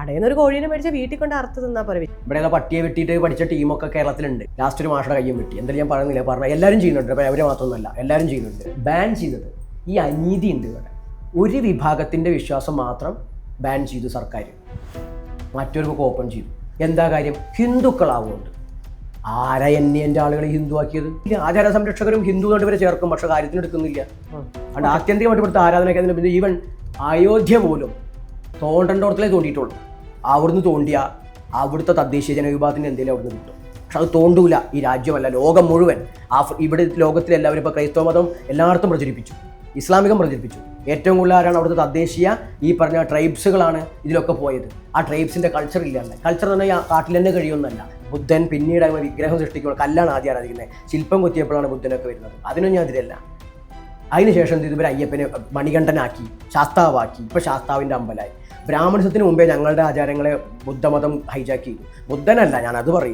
കടയിൽ നിന്ന് ഒരു കോഴീനെ മേടിച്ച് വീട്ടിൽ കൊണ്ട് അറുത്ത് തിന്നാ പോലെ. ഇവിടെ പട്ടിയെ വെട്ടിയിട്ട് പഠിച്ച ടീമൊക്കെ കേരളത്തിലുണ്ട്. ലാസ്റ്റ് ഒരു മാഷയുടെ കയ്യും വെട്ടി. എന്തായാലും ഞാൻ പറയുന്നില്ല, പറഞ്ഞാൽ എല്ലാവരും ചെയ്യുന്നുണ്ട്. അപ്പോൾ അവരെ മാത്രമൊന്നുമല്ല, എല്ലാവരും ചെയ്യുന്നുണ്ട്. ബാൻ ചെയ്തത് ഈ അനീതി ഉണ്ട്. ഇവിടെ ഒരു വിഭാഗത്തിൻ്റെ വിശ്വാസം മാത്രം ബാൻ ചെയ്തു സർക്കാർ, മറ്റൊരു ഓപ്പൺ ചെയ്തു. എന്താ കാര്യം? ഹിന്ദുക്കളാവുന്നുണ്ട്. ആരാ എൻ്റെ ആളുകളെ ഹിന്ദു ആക്കിയത്? ആചാര സംരക്ഷകരും ഹിന്ദു കൊണ്ട് ഇവരെ ചേർക്കും, പക്ഷെ കാര്യത്തിന് എടുക്കുന്നില്ല. അതുകൊണ്ട് ആത്യന്തികമായിട്ട് ഇവിടുത്തെ ആരാധനയ്ക്ക് പിന്നെ ഈവൻ അയോധ്യ പോലും തോണ്ടേണ്ടോടത്തിലേ തോണ്ടിയിട്ടുള്ളൂ. അവിടുന്ന് തോണ്ടിയ അവിടുത്തെ തദ്ദേശീയ ജനവിഭാഗത്തിന് എന്തെങ്കിലും അവിടുന്ന് കിട്ടും. പക്ഷെ അത് തോണ്ടൂല ഈ രാജ്യമല്ല, ലോകം മുഴുവൻ. ഇവിടെ ലോകത്തിലെല്ലാവരും ഇപ്പോൾ ക്രൈസ്തവ മതം എല്ലായിടത്തും പ്രചരിപ്പിച്ചു, ഇസ്ലാമികം പ്രചരിപ്പിച്ചു. ഏറ്റവും കൂടുതൽ ആരാണ് അവിടുത്തെ തദ്ദേശീയ ഈ പറഞ്ഞ ട്രൈബ്സുകളാണ് ഇതിലൊക്കെ പോയത്. ആ ട്രൈബ്സിൻ്റെ കൾച്ചർ ഇല്ലാണ്ട്. കൾച്ചർ എന്ന് പറഞ്ഞാൽ കാട്ടിൽ തന്നെ കഴിയുമെന്നല്ല. ബുദ്ധൻ പിന്നീട് വിഗ്രഹം സൃഷ്ടിക്കുമ്പോൾ കല്ലാണ് ആദ്യം ആരാധിക്കുന്നത്. ശില്പം കൊത്തിയപ്പോഴാണ് ബുദ്ധനൊക്കെ വരുന്നത്. അതിനൊന്നും ഞാൻ അതിലല്ല. അതിനുശേഷം ഇതുവരെ അയ്യപ്പനെ മണികണ്ഠനാക്കി, ശാസ്താവാക്കി. ഇപ്പോൾ ശാസ്താവിൻ്റെ അമ്പലമായി. ബ്രാഹ്മണസത്തിന് മുമ്പേ ഞങ്ങളുടെ ആചാരങ്ങളെ ബുദ്ധമതം ഹൈജാക്ക് ചെയ്തു. ബുദ്ധനല്ല, ഞാൻ അത് പറയും.